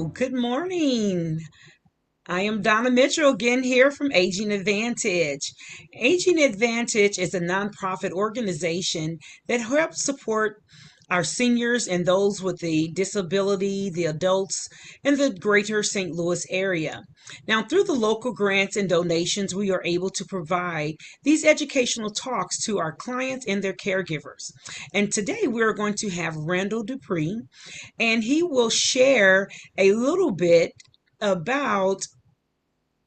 Good morning. I am Donna Mitchell again here from Aging Advantage. Aging Advantage is a nonprofit organization that helps support our seniors and those with the disability, the adults in the greater St. Louis area. Now, through the local grants and donations, we are able to provide these educational talks to our clients and their caregivers. And today we are going to have Randall Dupre, and he will share a little bit about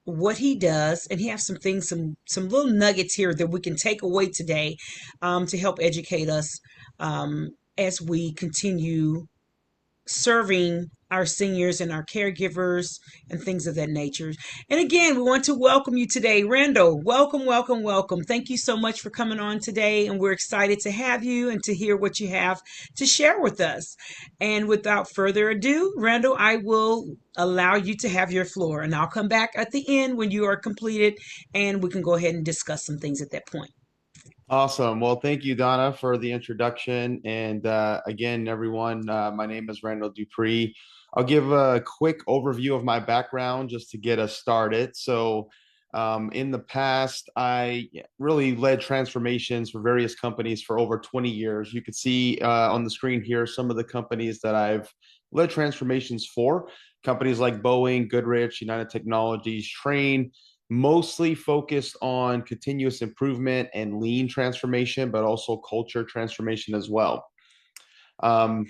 what he does, and he has some things, some little nuggets here that we can take away today, to help educate us, as we continue serving our seniors and our caregivers and things of that nature. And again, we want to welcome you today. Randall, welcome, welcome, welcome. Thank you so much for coming on today. And we're excited to have you and to hear what you have to share with us. And without further ado, Randall, I will allow you to have your floor, and I'll come back at the end when you are completed and we can go ahead and discuss some things at that point. Awesome. Well, thank you, Donna, for the introduction. And again, everyone, my name is Randall Dupre. I'll give a quick overview of my background just to get us started. In the past, I really led transformations for various companies for over 20 years. You could see on the screen here some of the companies that I've led transformations for. Companies like Boeing, Goodrich, United Technologies, Trane, mostly focused on continuous improvement and lean transformation, but also culture transformation as well. Um,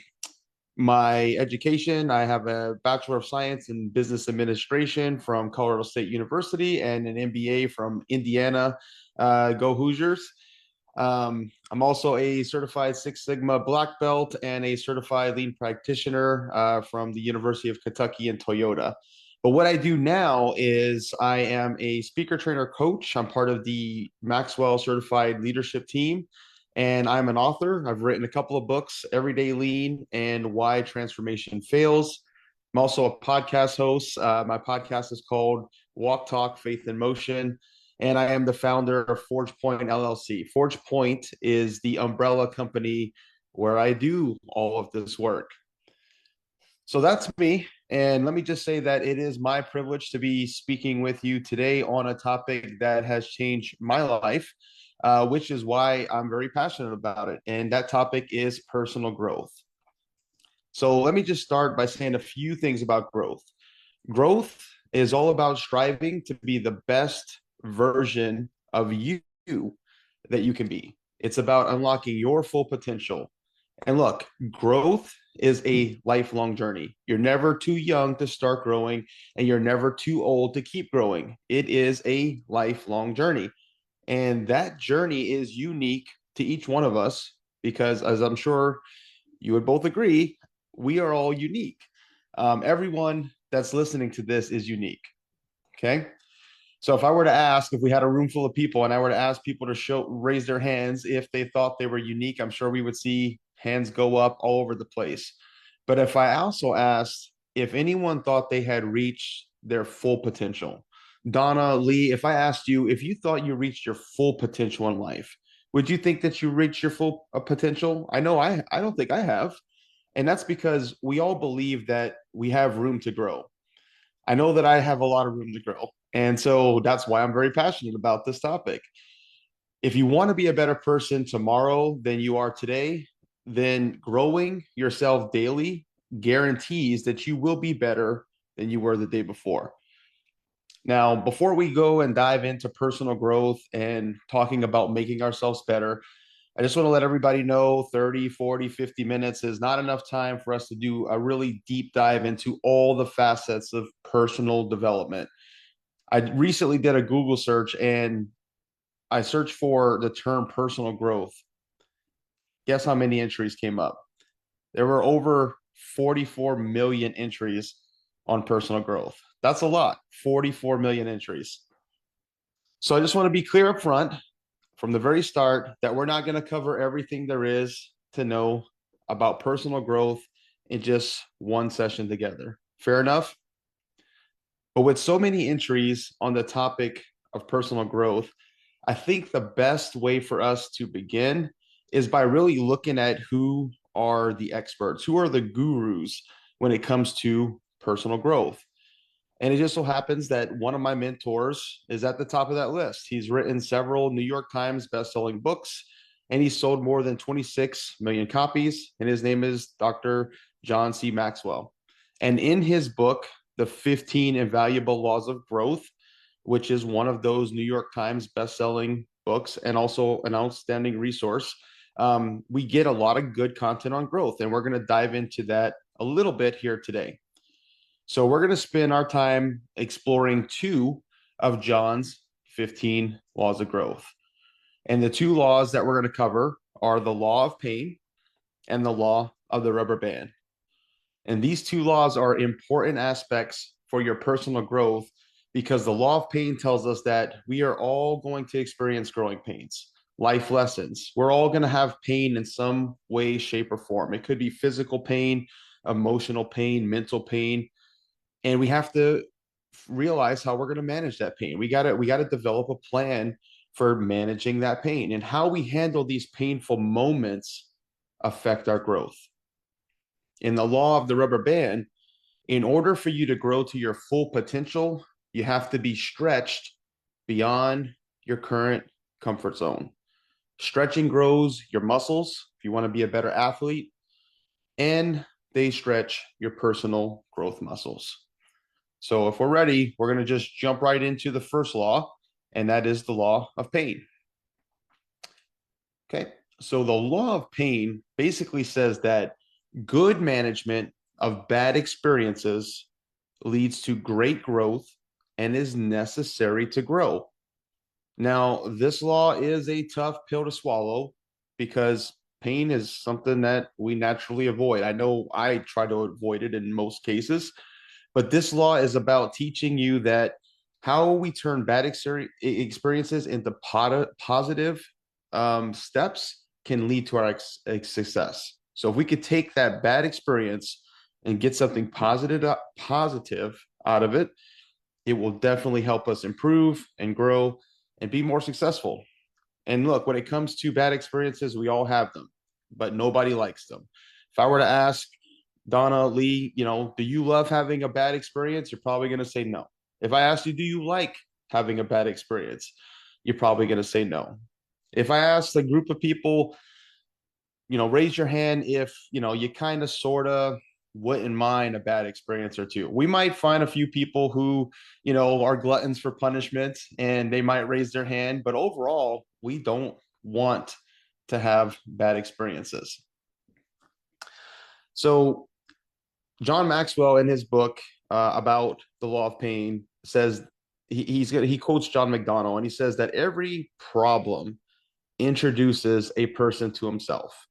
my education, I have a Bachelor of Science in Business Administration from Colorado State University and an MBA from Indiana. Go Hoosiers. I'm also a certified Six Sigma Black Belt and a certified lean practitioner from the University of Kentucky and Toyota. But what I do now is I am a speaker trainer coach. I'm part of the Maxwell Certified Leadership Team, and I'm an author. I've written a couple of books, Everyday Lean and Why Transformation Fails. I'm also a podcast host. My podcast is called Walk, Talk, Faith in Motion, and I am the founder of Forge Point LLC. Forge Point is the umbrella company where I do all of this work. So that's me. And let me just say that it is my privilege to be speaking with you today on a topic that has changed my life, which is why I'm very passionate about it. And that topic is personal growth. So let me just start by saying a few things about growth. Growth is all about striving to be the best version of you that you can be. It's about unlocking your full potential. And look, growth is a lifelong journey. You're never too young to start growing, and you're never too old to keep growing. It is a lifelong journey. And that journey is unique to each one of us because, as I'm sure you would both agree, we are all unique. Everyone that's listening to this is unique. Okay. So if I were to ask, if we had a room full of people and I were to ask people to raise their hands if they thought they were unique, I'm sure we would see hands go up all over the place. But if I also asked if anyone thought they had reached their full potential, Donna, Lee, if I asked you if you thought you reached your full potential in life, would you think that you reached your full potential? I know I don't think I have. And that's because we all believe that we have room to grow. I know that I have a lot of room to grow. And so that's why I'm very passionate about this topic. If you want to be a better person tomorrow than you are today, then growing yourself daily guarantees that you will be better than you were the day before. Now, before we go and dive into personal growth and talking about making ourselves better, I just want to let everybody know 30, 40, 50 minutes is not enough time for us to do a really deep dive into all the facets of personal development. I recently did a Google search and I searched for the term personal growth. Guess how many entries came up? There were over 44 million entries on personal growth. That's a lot, 44 million entries. So I just want to be clear up front from the very start that we're not going to cover everything there is to know about personal growth in just one session together. Fair enough? But with so many entries on the topic of personal growth, I think the best way for us to begin is by really looking at who are the experts, who are the gurus when it comes to personal growth. And it just so happens that one of my mentors is at the top of that list. He's written several New York Times best-selling books, and he's sold more than 26 million copies. And his name is Dr. John C. Maxwell. And in his book, The 15 Invaluable Laws of Growth, which is one of those New York Times best-selling books and also an outstanding resource, we get a lot of good content on growth. And we're going to dive into that a little bit here today. So we're going to spend our time exploring two of John's 15 laws of growth. And the two laws that we're going to cover are the law of pain and the law of the rubber band. And these two laws are important aspects for your personal growth because the law of pain tells us that we are all going to experience growing pains, life lessons. We're all going to have pain in some way, shape, or form. It could be physical pain, emotional pain, mental pain, and we have to realize how we're going to manage that pain. We got to develop a plan for managing that pain, and how we handle these painful moments affect our growth. In the law of the rubber band, in order for you to grow to your full potential, you have to be stretched beyond your current comfort zone. Stretching grows your muscles if you want to be a better athlete, and they stretch your personal growth muscles. So if we're ready, we're going to just jump right into the first law, and that is the law of pain. Okay. So the law of pain basically says that good management of bad experiences leads to great growth and is necessary to grow. Now, this law is a tough pill to swallow because pain is something that we naturally avoid. I know I try to avoid it in most cases, but this law is about teaching you that how we turn bad experiences into positive steps can lead to our success. So if we could take that bad experience and get something positive out of it, it will definitely help us improve and grow and be more successful. And look, when it comes to bad experiences, we all have them, but nobody likes them. If I were to ask Donna, Lee, do you love having a bad experience? You're probably going to say no. If I asked you, do you like having a bad experience? You're probably going to say no. If I asked a group of people, raise your hand if, you kind of sort of wouldn't mind a bad experience or two. We might find a few people who, are gluttons for punishment and they might raise their hand, but overall, we don't want to have bad experiences. So John Maxwell in his book about the law of pain says he quotes John McDonnell, and he says that every problem introduces a person to himself.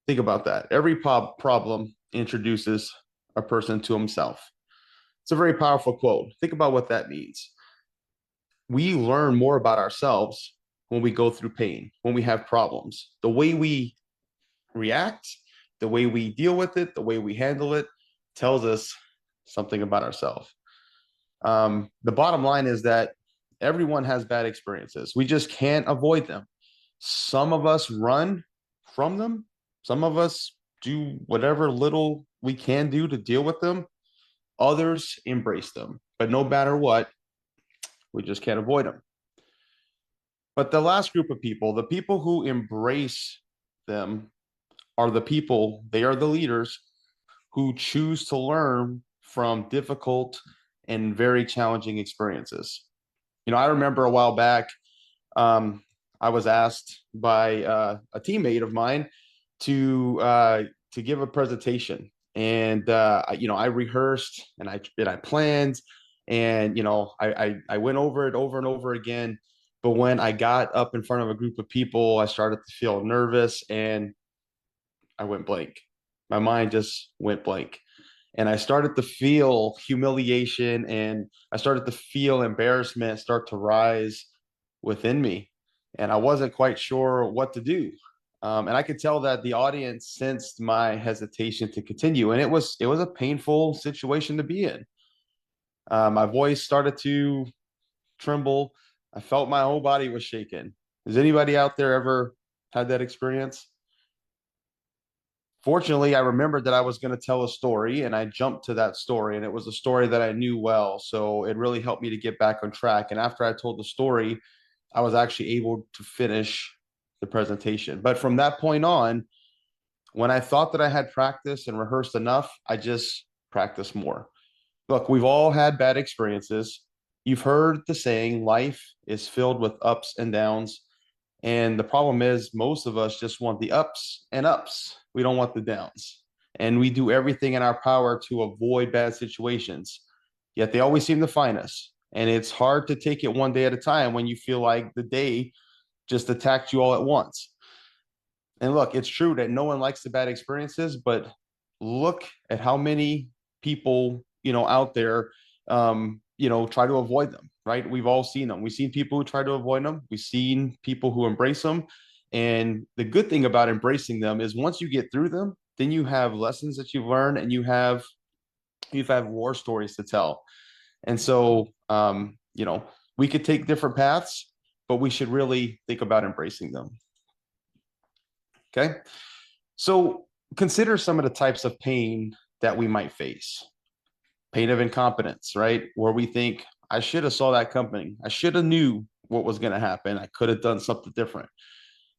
Think about that. Every problem introduces a person to himself. It's a very powerful quote. Think about what that means. We learn more about ourselves when we go through pain, when we have problems. The way we react, the way we deal with it, the way we handle it tells us something about ourselves. The bottom line is that everyone has bad experiences. We just can't avoid them. Some of us run from them. Some of us do whatever little we can do to deal with them. Others embrace them. But no matter what, we just can't avoid them. But the last group of people, the people who embrace them, are the people, they are the leaders who choose to learn from difficult and very challenging experiences. I remember a while back, I was asked by a teammate of mine to give a presentation, and I rehearsed and I planned, and I went over it over and over again. But when I got up in front of a group of people, I started to feel nervous and I went blank. My mind just went blank. And I started to feel humiliation and I started to feel embarrassment start to rise within me. And I wasn't quite sure what to do. And I could tell that the audience sensed my hesitation to continue. And it was a painful situation to be in. My voice started to tremble. I felt my whole body was shaking. Has anybody out there ever had that experience? Fortunately, I remembered that I was going to tell a story and I jumped to that story, and it was a story that I knew well. So it really helped me to get back on track. And after I told the story, I was actually able to finish the presentation. But from that point on, when I thought that I had practiced and rehearsed enough, I just practiced more. Look, we've all had bad experiences. You've heard the saying, life is filled with ups and downs. And the problem is, most of us just want the ups and ups. We don't want the downs. And we do everything in our power to avoid bad situations. Yet they always seem to find us. And it's hard to take it one day at a time when you feel like the day just attacked you all at once. And look, it's true that no one likes the bad experiences, but look at how many people, out there, try to avoid them, right? We've all seen them. We've seen people who try to avoid them. We've seen people who embrace them. And the good thing about embracing them is once you get through them, then you have lessons that you've learned and you've had war stories to tell. And so, we could take different paths, but we should really think about embracing them. Okay. So consider some of the types of pain that we might face. Pain of incompetence, right? Where we think, I should have saw that coming. I should have knew what was going to happen. I could have done something different.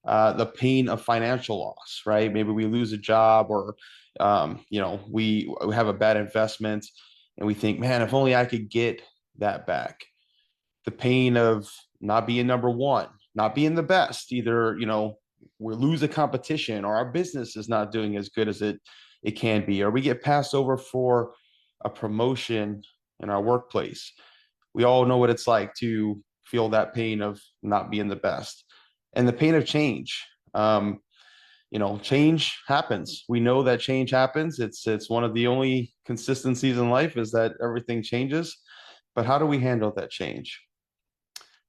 The pain of financial loss, right? Maybe we lose a job or, we have a bad investment and we think, man, if only I could get that back. The pain of not being number one, not being the best, either, we lose a competition or our business is not doing as good as it can be, or we get passed over for a promotion in our workplace. We all know what it's like to feel that pain of not being the best, and the pain of change. Change happens. We know that change happens. It's one of the only consistencies in life is that everything changes. But how do we handle that change?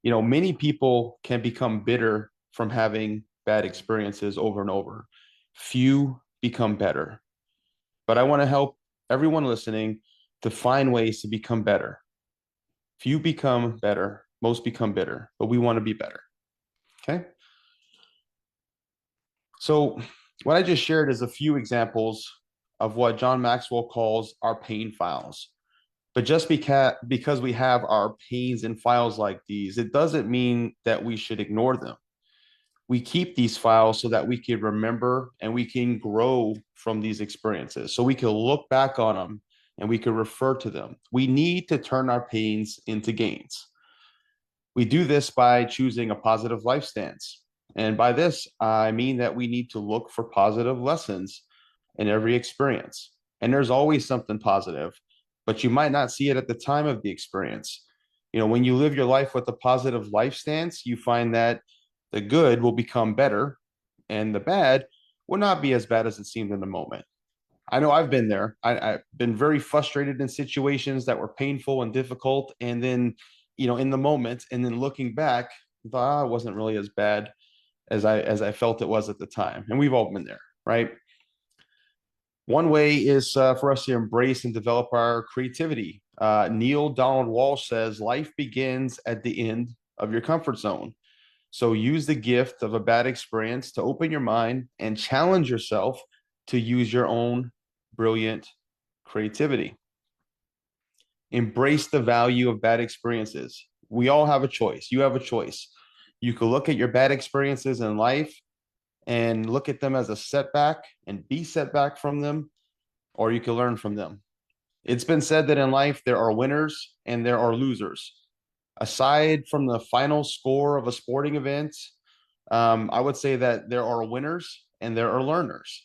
Many people can become bitter from having bad experiences over and over. Few become better. But I want to help everyone listening to find ways to become better. Few become better, most become bitter, but we want to be better. Okay. So, what I just shared is a few examples of what John Maxwell calls our pain files. But just because we have our pains and files like these, it doesn't mean that we should ignore them. We keep these files so that we can remember and we can grow from these experiences. So we can look back on them and we can refer to them. We need to turn our pains into gains. We do this by choosing a positive life stance. And by this, I mean that we need to look for positive lessons in every experience. And there's always something positive, but you might not see it at the time of the experience. When you live your life with a positive life stance, you find that the good will become better and the bad will not be as bad as it seemed in the moment. I know I've been there. I've been very frustrated in situations that were painful and difficult. And then, in the moment, and then looking back, it wasn't really as bad as I felt it was at the time. And we've all been there, right? One way is for us to embrace and develop our creativity. Neil Donald Walsh says, life begins at the end of your comfort zone. So use the gift of a bad experience to open your mind and challenge yourself to use your own brilliant creativity. Embrace the value of bad experiences. We all have a choice. You have a choice. You could look at your bad experiences in life and look at them as a setback and be set back from them, or you can learn from them. It's been said that in life, there are winners and there are losers. Aside from the final score of a sporting event, I would say that there are winners and there are learners.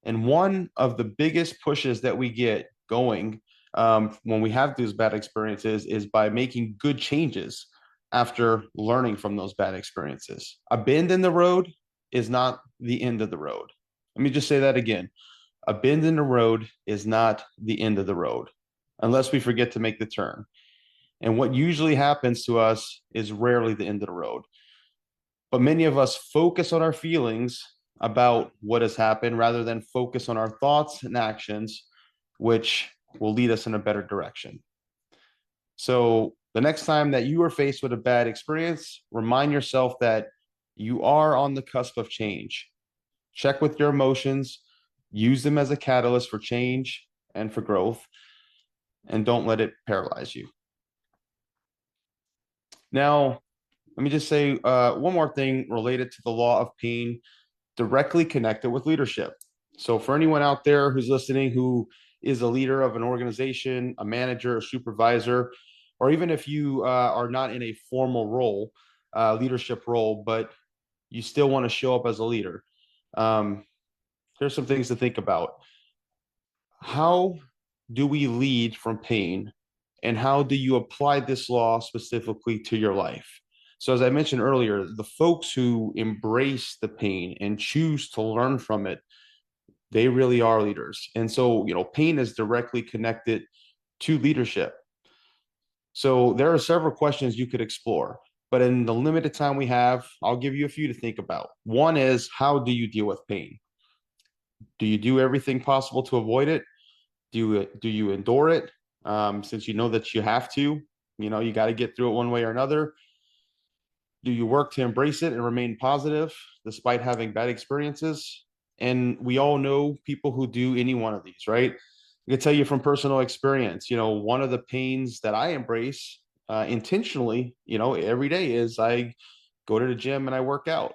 And one of the biggest pushes that we get going when we have these bad experiences is by making good changes after learning from those bad experiences. A bend in the road is not the end of the road. Let me just say that again. A bend in the road is not the end of the road unless we forget to make the turn. And what usually happens to us is rarely the end of the road. But many of us focus on our feelings about what has happened rather than focus on our thoughts and actions, which will lead us in a better direction. So the next time that you are faced with a bad experience, remind yourself that you are on the cusp of change. Check with your emotions. Use them as a catalyst for change and for growth, and don't let it paralyze you. Now, let me just say one more thing related to the law of pain, directly connected with leadership. So, for anyone out there who's listening who is a leader of an organization, a manager, a supervisor, or even if you are not in a formal role, leadership role, but you still want to show up as a leader, um, here's some things to think about. How do we lead from pain? And how do you apply this law specifically to your life? So, as I mentioned earlier, the folks who embrace the pain and choose to learn from it, they really are leaders. And so, pain is directly connected to leadership. So, there are several questions you could explore. But in the limited time we have, I'll give you a few to think about. One is, how do you deal with pain? Do you do everything possible to avoid it? Do you endure it? Since you know that you have to, you got to get through it one way or another. Do you work to embrace it and remain positive despite having bad experiences? And we all know people who do any one of these, right? I can tell you from personal experience, one of the pains that I embrace intentionally, every day is I go to the gym and I work out.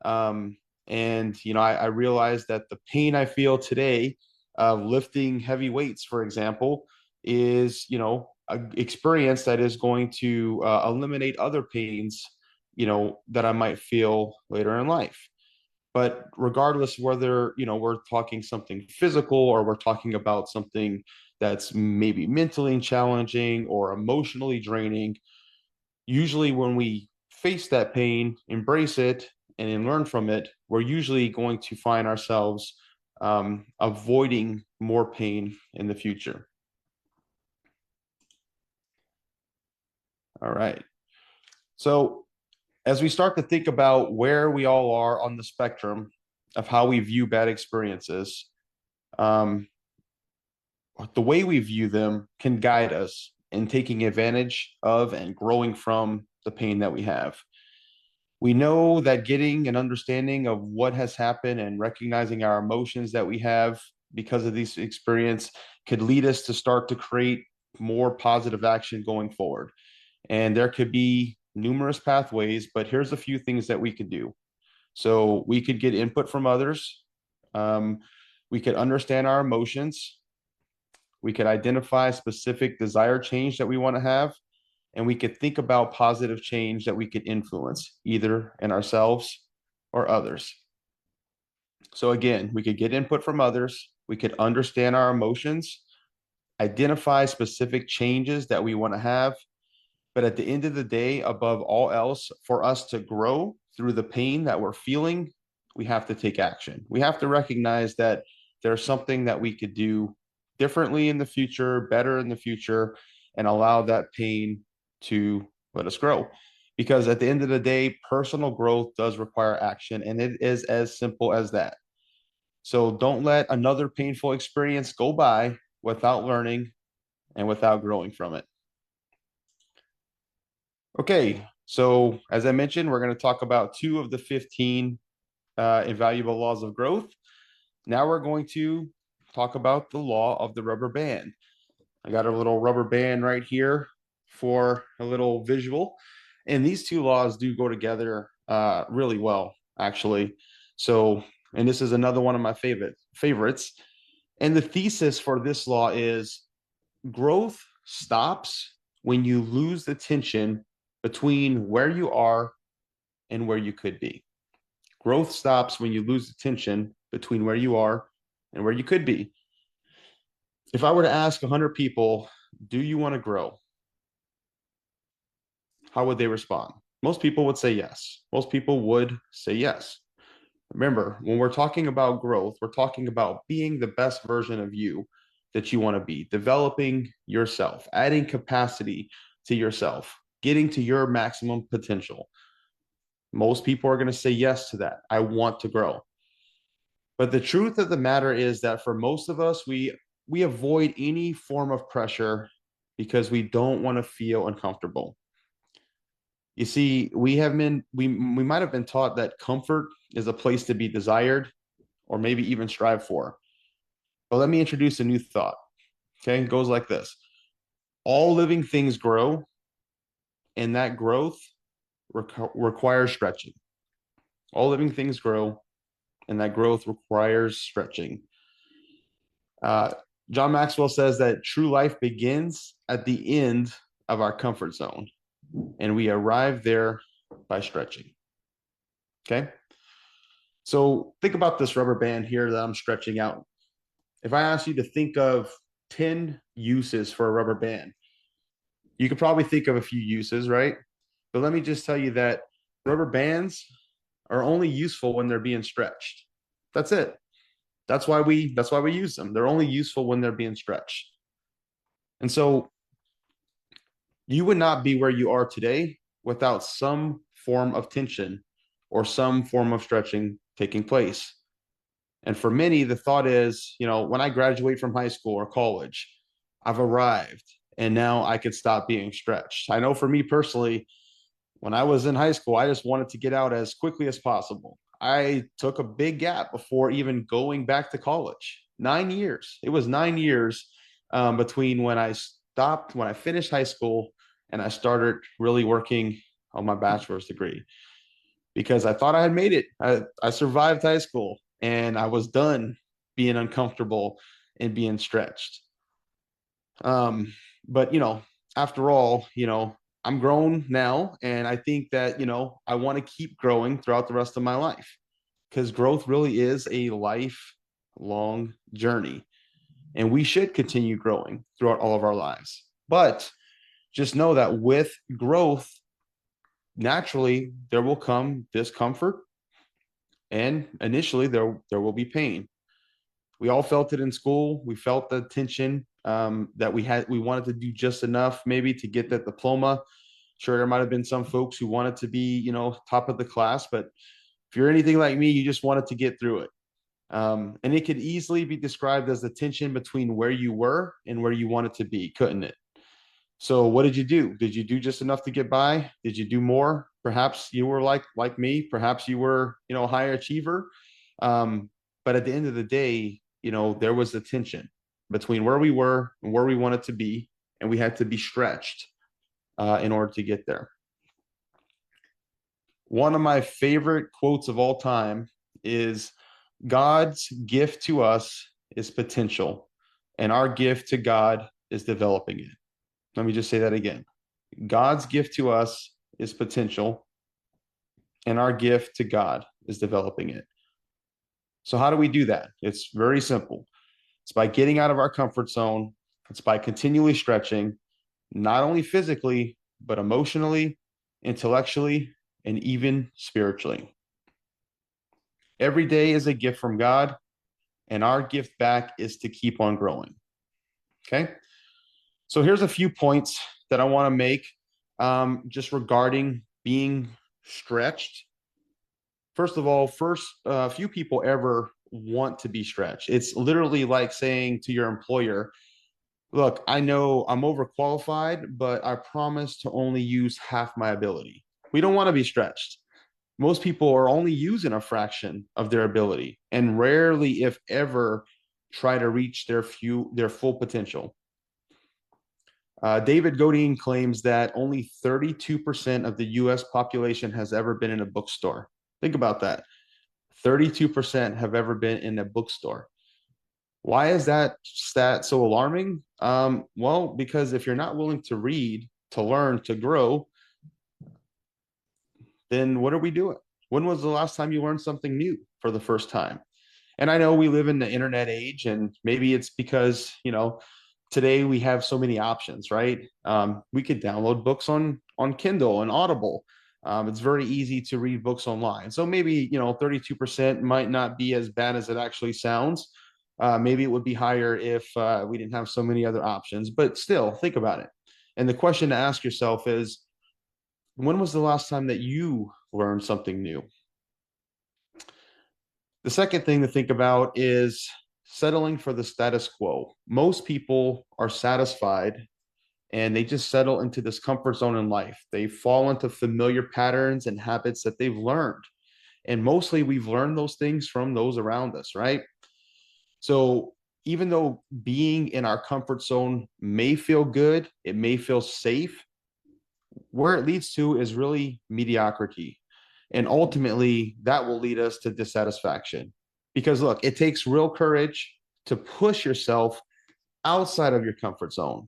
Um, and I realized that the pain I feel today of lifting heavy weights, for example, is an experience that is going to eliminate other pains, that I might feel later in life. But regardless whether we're talking something physical or we're talking about something that's maybe mentally challenging or emotionally draining, usually when we face that pain, embrace it, and then learn from it, we're usually going to find ourselves avoiding more pain in the future. All right. So, as we start to think about where we all are on the spectrum of how we view bad experiences, um, the way we view them can guide us in taking advantage of and growing from the pain that we have. We know that getting an understanding of what has happened and recognizing our emotions that we have because of this experience could lead us to start to create more positive action going forward. And there could be numerous pathways, but here's a few things that we could do. So we could get input from others. Um, we could understand our emotions. We could identify specific desired change that we want to have, and we could think about positive change that we could influence either in ourselves or others. So again, we could get input from others, we could understand our emotions, identify specific changes that we want to have, but at the end of the day, above all else, for us to grow through the pain that we're feeling, we have to take action. We have to recognize that there's something that we could do differently in the future, better in the future, and allow that pain to let us grow. Because at the end of the day, personal growth does require action, and it is as simple as that. So don't let another painful experience go by without learning and without growing from it. Okay, so as I mentioned, we're going to talk about 2 of the 15 invaluable laws of growth. Now we're going to talk about the law of the rubber band. I got a little rubber band right here for a little visual. And these 2 laws do go together really well, actually. So, and this is another one of my favorites. And the thesis for this law is growth stops when you lose the tension between where you are and where you could be. Growth stops when you lose the tension between where you are and where you could be. If I were to ask 100 people, do you want to grow? How would they respond? Most people would say yes. Most people would say yes. Remember, when we're talking about growth, we're talking about being the best version of you that you want to be, developing yourself, adding capacity to yourself, getting to your maximum potential. Most people are going to say yes to that. I want to grow. But the truth of the matter is that for most of us, we avoid any form of pressure because we don't want to feel uncomfortable. You see, we might have been taught that comfort is a place to be desired or maybe even strive for. But let me introduce a new thought. Okay, it goes like this. All living things grow, and that growth requires stretching. All living things grow, and that growth requires stretching. Uh, John Maxwell says that true life begins at the end of our comfort zone, and we arrive there by stretching. Okay. So think about this rubber band here that I'm stretching out. If I ask you to think of 10 uses for a rubber band, you could probably think of a few uses, right? But let me just tell you that rubber bands are only useful when they're being stretched. That's it. That's why we use them. They're only useful when they're being stretched. And so you would not be where you are today without some form of tension or some form of stretching taking place. And for many, the thought is, when I graduate from high school or college, I've arrived and now I could stop being stretched. I know for me personally, when I was in high school, I just wanted to get out as quickly as possible. I took a big gap before even going back to college. 9 years. It was 9 years between when I finished high school and I started really working on my bachelor's degree because I thought I had made it. I survived high school and I was done being uncomfortable and being stretched. But after all, I'm grown now, and I think that I want to keep growing throughout the rest of my life because growth really is a lifelong journey, and we should continue growing throughout all of our lives. But just know that with growth, naturally there will come discomfort, and initially there will be pain. We all felt it in school. We felt the tension that we wanted to do just enough maybe to get that diploma. Sure, there might have been some folks who wanted to be, top of the class, but if you're anything like me, you just wanted to get through it. And it could easily be described as the tension between where you were and where you wanted to be, couldn't it? So what did you do? Did you do just enough to get by? Did you do more? Perhaps you were like me. Perhaps you were, a higher achiever. But at the end of the day, there was a tension between where we were and where we wanted to be, and we had to be stretched in order to get there. One of my favorite quotes of all time is God's gift to us is potential, and our gift to God is developing it. Let me just say that again. God's gift to us is potential, and our gift to God is developing it. So how do we do that? It's very simple. It's by getting out of our comfort zone. It's by continually stretching, not only physically, but emotionally, intellectually, and even spiritually. Every day is a gift from God, and our gift back is to keep on growing. Okay? So here's a few points that I want to make just regarding being stretched. First of all, few people ever want to be stretched. It's literally like saying to your employer, look, I know I'm overqualified, but I promise to only use half my ability. We don't want to be stretched. Most people are only using a fraction of their ability and rarely, if ever, try to reach their full potential. David Godine claims that only 32% of the US population has ever been in a bookstore. Think about that. 32% have ever been in a bookstore. Why is that stat so alarming? Well, because if you're not willing to read, to learn, to grow, then what are we doing? When was the last time you learned something new for the first time? And I know we live in the internet age, and maybe it's because, today we have so many options, right? We could download books on Kindle and Audible. It's very easy to read books online. So maybe, 32% might not be as bad as it actually sounds. Maybe it would be higher if we didn't have so many other options, but still think about it. And the question to ask yourself is, when was the last time that you learned something new? The second thing to think about is settling for the status quo. Most people are satisfied and they just settle into this comfort zone in life. They fall into familiar patterns and habits that they've learned. And mostly we've learned those things from those around us, right? So even though being in our comfort zone may feel good, it may feel safe, where it leads to is really mediocrity. And ultimately, that will lead us to dissatisfaction. Because look, it takes real courage to push yourself outside of your comfort zone.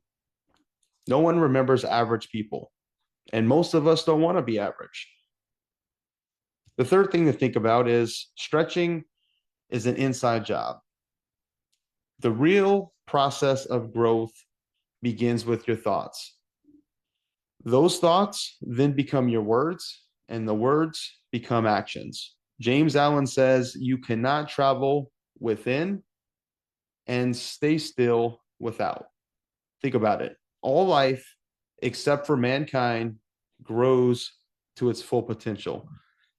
No one remembers average people, and most of us don't want to be average. The third thing to think about is stretching is an inside job. The real process of growth begins with your thoughts. Those thoughts then become your words, and the words become actions. James Allen says you cannot travel within and stay still without. Think about it. All life, except for mankind, grows to its full potential.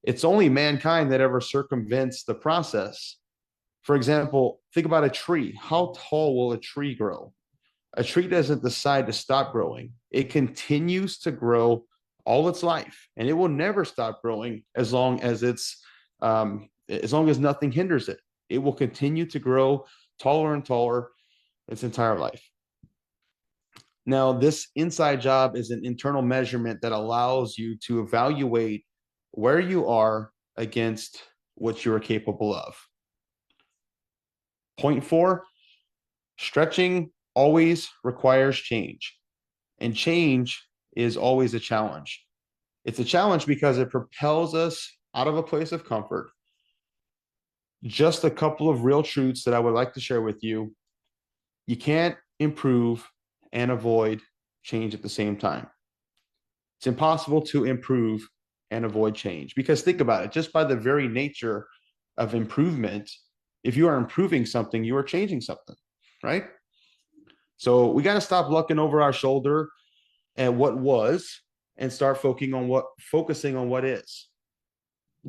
It's only mankind that ever circumvents the process. For example, think about a tree. How tall will a tree grow? A tree doesn't decide to stop growing. It continues to grow all its life, and it will never stop growing as long as nothing hinders it. It will continue to grow taller and taller its entire life. Now, this inside job is an internal measurement that allows you to evaluate where you are against what you are capable of. Point 4, stretching always requires change, and change is always a challenge. It's a challenge because it propels us out of a place of comfort. Just a couple of real truths that I would like to share with you. You can't improve and avoid change at the same time. It's impossible to improve and avoid change, because think about it, just by the very nature of improvement, if you are improving something, you are changing something, right? So we got to stop looking over our shoulder at what was and start focusing on what is.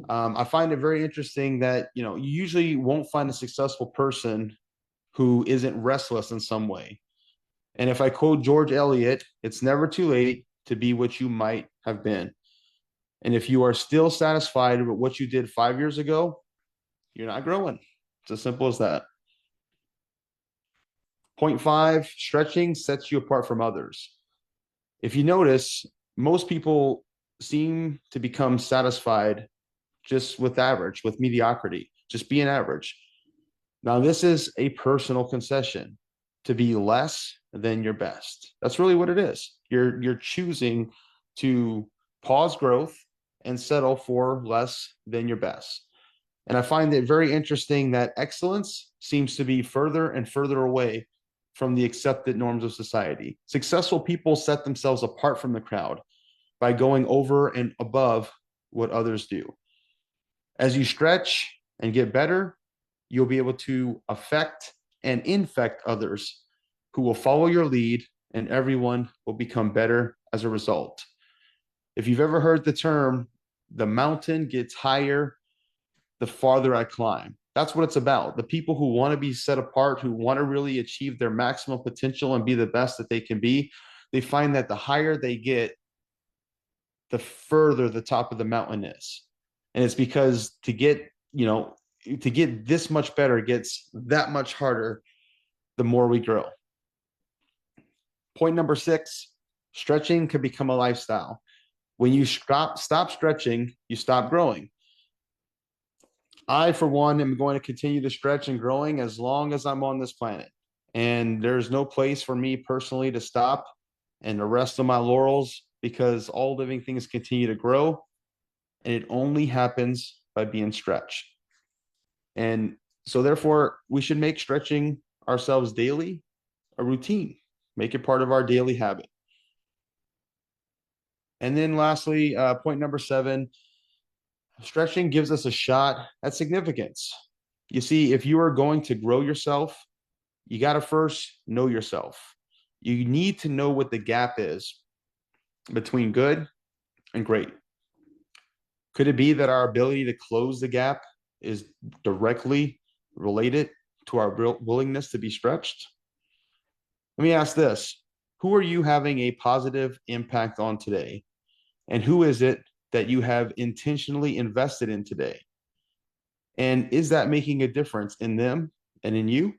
I find it very interesting that you usually won't find a successful person who isn't restless in some way. And if I quote George Eliot, it's never too late to be what you might have been. And if you are still satisfied with what you did 5 years ago, you're not growing. It's as simple as that. Point 5, stretching sets you apart from others. If you notice, most people seem to become satisfied just with average, with mediocrity, just being average. Now, this is a personal concession to be less than your best. That's really what it is. You're choosing to pause growth and settle for less than your best. And I find it very interesting that excellence seems to be further and further away from the accepted norms of society. Successful people set themselves apart from the crowd by going over and above what others do. As you stretch and get better, you'll be able to affect and infect others who will follow your lead, and everyone will become better as a result. If you've ever heard the term, the mountain gets higher the farther I climb. That's what it's about. The people who want to be set apart, who want to really achieve their maximum potential and be the best that they can be, they find that the higher they get, the further the top of the mountain is. And it's because to get this much better gets that much harder the more we grow. Point number 6, stretching can become a lifestyle. When you stop stretching, you stop growing. I, for one, am going to continue to stretch and growing as long as I'm on this planet. And there's no place for me personally to stop and to rest on my laurels, because all living things continue to grow, and it only happens by being stretched. And so therefore, we should make stretching ourselves daily a routine, make it part of our daily habit. And then lastly, point number 7, stretching gives us a shot at significance. You see, if you are going to grow yourself, you got to first know yourself. You need to know what the gap is between good and great. Could it be that our ability to close the gap is directly related to our willingness to be stretched? Let me ask this. Who are you having a positive impact on today? And who is it that you have intentionally invested in today? And is that making a difference in them and in you?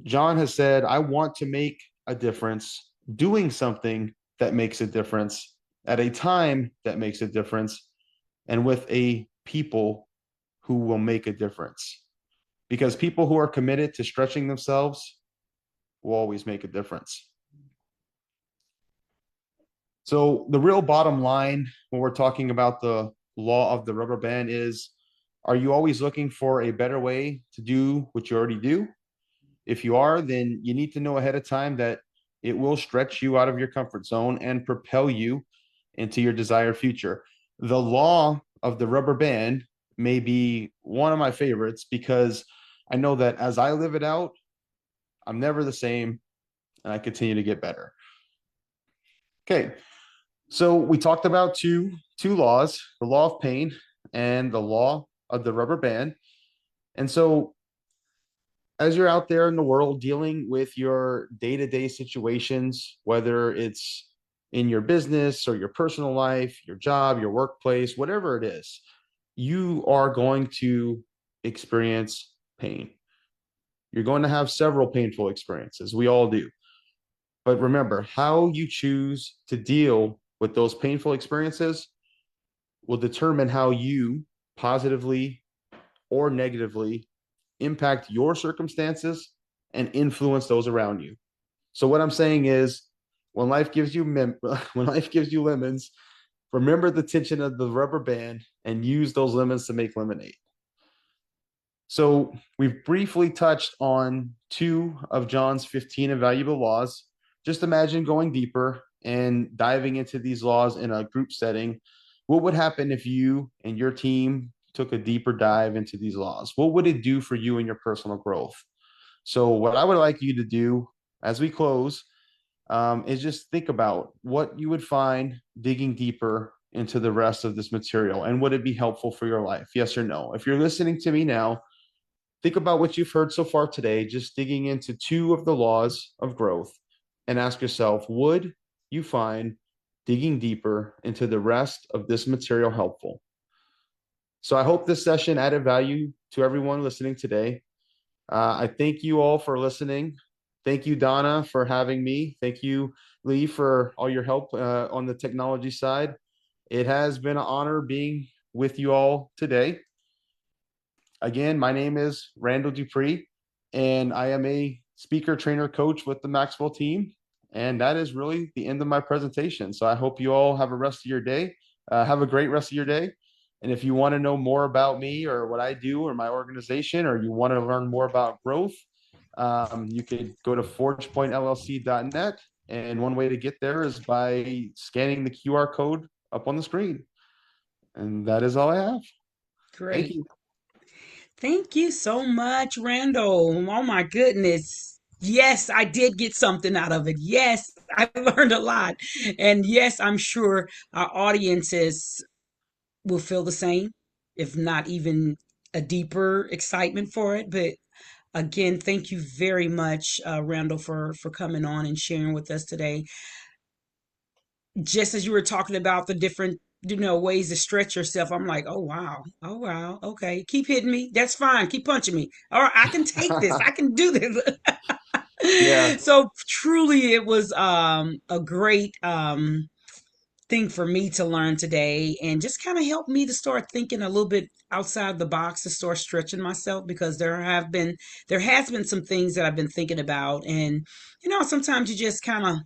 John has said, I want to make a difference doing something that makes a difference at a time that makes a difference and with a people who will make a difference. Because people who are committed to stretching themselves will always make a difference. So, the real bottom line when we're talking about the law of the rubber band is, are you always looking for a better way to do what you already do? If you are, then you need to know ahead of time that it will stretch you out of your comfort zone and propel you into your desired future. The law of the rubber band may be one of my favorites because I know that as I live it out, I'm never the same and I continue to get better. Okay. So we talked about two laws, the law of pain and the law of the rubber band. And so as you're out there in the world dealing with your day-to-day situations, whether it's in your business or your personal life, your job, your workplace, whatever it is, you are going to experience pain. You're going to have several painful experiences. We all do. But remember, how you choose to deal with those painful experiences will determine how you positively or negatively impact your circumstances and influence those around you. So what I'm saying is, when life gives you when life gives you lemons, remember the tension of the rubber band and use those lemons to make lemonade. So we've briefly touched on two of John's 15 invaluable laws. Just imagine going deeper and diving into these laws in a group setting. What would happen if you and your team took a deeper dive into these laws? What would it do for you and your personal growth? So, what I would like you to do as we close is just think about what you would find digging deeper into the rest of this material and would it be helpful for your life? Yes or no? If you're listening to me now, think about what you've heard so far today, just digging into two of the laws of growth, and ask yourself, would you find digging deeper into the rest of this material helpful? So I hope this session added value to everyone listening today. I thank you all for listening. Thank you, Donna, for having me. Thank you, Lee, for all your help on the technology side. It has been an honor being with you all today. Again, my name is Randall Dupre, and I am a speaker, trainer, coach with the Maxwell team. And that is really the end of my presentation. So I hope you all have a rest of your day. Have a great rest of your day. And if you want to know more about me or what I do or my organization, or you want to learn more about growth, you could go to forgepointllc.net. And one way to get there is by scanning the QR code up on the screen. And that is all I have. Thank Great. you. Thank you so much, Randall. Oh my goodness. Yes, I did get something out of it. Yes, I learned a lot. And yes, I'm sure our audiences will feel the same, if not even a deeper excitement for it. But again, thank you very much, Randall, for coming on and sharing with us today. Just as you were talking about the different ways to stretch yourself, I'm like, oh wow, okay, keep hitting me, that's fine, keep punching me, all right, I can take this, I can do this. Yeah, So truly it was a great thing for me to learn today, and just kind of helped me to start thinking a little bit outside the box, to start stretching myself, because there has been some things that I've been thinking about, and sometimes you just kind of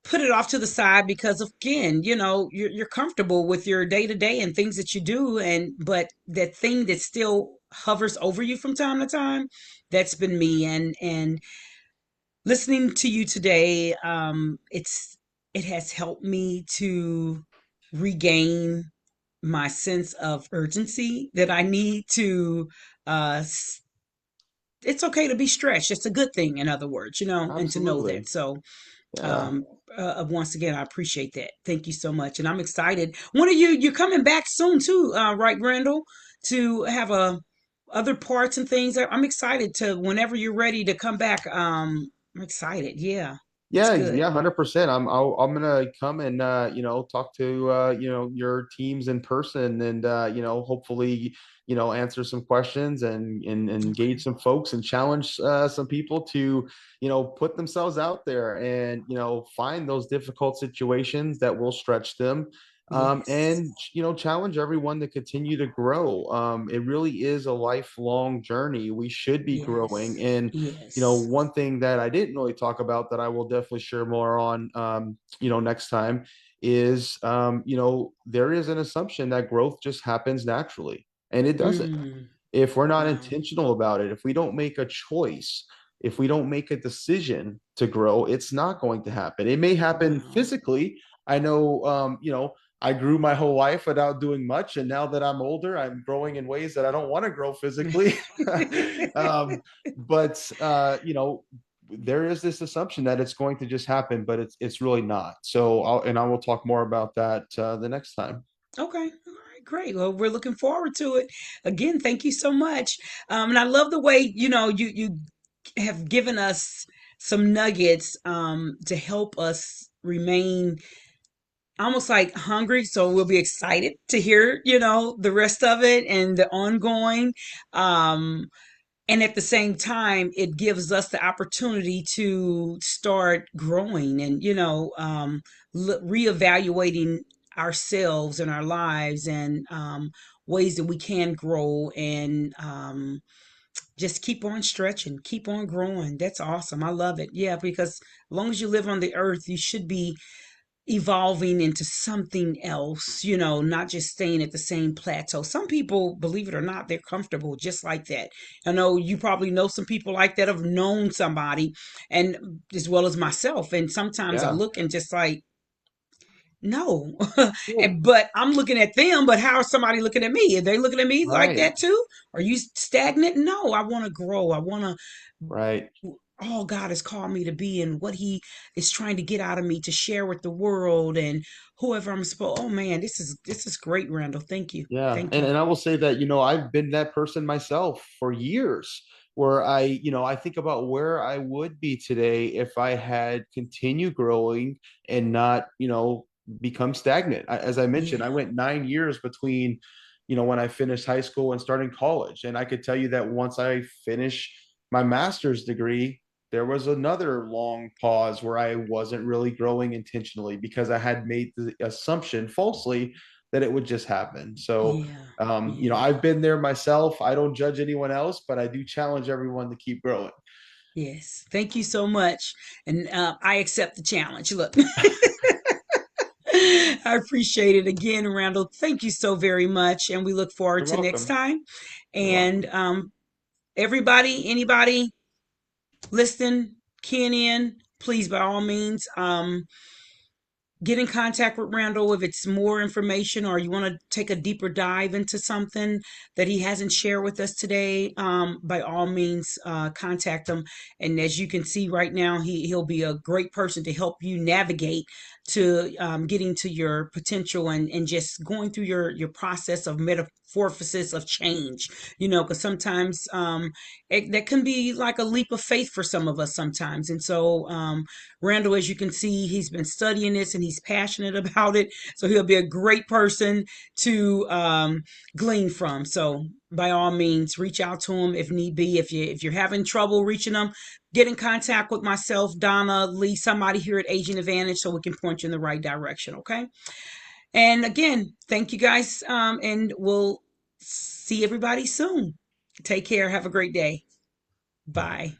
put it off to the side because again, you're comfortable with your day to day and things that you do, and but that thing that still hovers over you from time to time, that's been me. And listening to you today, it has helped me to regain my sense of urgency that I need to uh it's okay to be stretched. It's a good thing, in other words, and to know absolutely. that. So Yeah. um once again, I appreciate that. Thank you so much, and I'm excited. When are you're coming back soon too, right, Randall, to have a other parts and things? I'm excited to whenever you're ready to come back. I'm excited. Yeah, it's Yeah, good. yeah, 100%. I'm gonna come and talk to your teams in person and hopefully, answer some questions and engage some folks and challenge some people to, put themselves out there and, find those difficult situations that will stretch them. Yes. And challenge everyone to continue to grow. It really is a lifelong journey. We should be growing. Yes. And Yes. one thing that I didn't really talk about that I will definitely share more on, next time is, there is an assumption that growth just happens naturally, and it doesn't. Mm. If we're not Wow. intentional about it, if we don't make a choice, if we don't make a decision to grow, it's not going to happen. It may happen Wow. physically. I know, I grew my whole life without doing much, and now that I'm older, I'm growing in ways that I don't want to grow physically. um, but there is this assumption that it's going to just happen, but it's really not. So, I will talk more about that the next time. Okay. All right. Great. Well, we're looking forward to it. Again, thank you so much. And I love the way, you have given us some nuggets to help us remain almost like hungry. So we'll be excited to hear, the rest of it and the ongoing. Um, and at the same time, it gives us the opportunity to start growing and, reevaluating ourselves and our lives and ways that we can grow and just keep on stretching, keep on growing. That's awesome. I love it. Yeah, because as long as you live on the earth, you should be evolving into something else, not just staying at the same plateau. Some people, believe it or not, they're comfortable just like that. I know you probably know some people like that, have known somebody, and as well as myself. And sometimes I Yeah. look and just like, no. Well, But I'm looking at them, but how is somebody looking at me? Are they looking at me like right. that too? Are you stagnant? No, I want to grow. I want to Right. all God has called me to be and what He is trying to get out of me to share with the world and whoever I'm supposed. Oh man, this is great, Randall. Thank you, Yeah. thank And you. and I will say that, I've been that person myself for years where I think about where I would be today if I had continued growing and not, become stagnant. As I mentioned, Yeah, I went 9 years between, when I finished high school and starting college. And I could tell you that once I finished my master's degree, there was another long pause where I wasn't really growing intentionally because I had made the assumption falsely that it would just happen. So, yeah, yeah, I've been there myself. I don't judge anyone else, but I do challenge everyone to keep growing. yes. Thank you so much, and I accept the challenge. Look, I appreciate it again, Randall. Thank you so very much, and we look forward You're to next welcome. time. You're And welcome. everybody, anybody listening, keying in, please by all means. Get in contact with Randall if it's more information or you want to take a deeper dive into something that he hasn't shared with us today. By all means, contact him. And as you can see right now, he'll be a great person to help you navigate to getting to your potential and just going through your process of metamorphosis of change. Because sometimes that can be like a leap of faith for some of us sometimes. And so Randall, as you can see, he's been studying this and he's passionate about it. So he'll be a great person to glean from. So by all means, reach out to him if need be. If you're having trouble reaching him, get in contact with myself, Donna, Lee, somebody here at Agent Advantage, so we can point you in the right direction. Okay. And again, thank you guys, and we'll see everybody soon. Take care. Have a great day. Bye.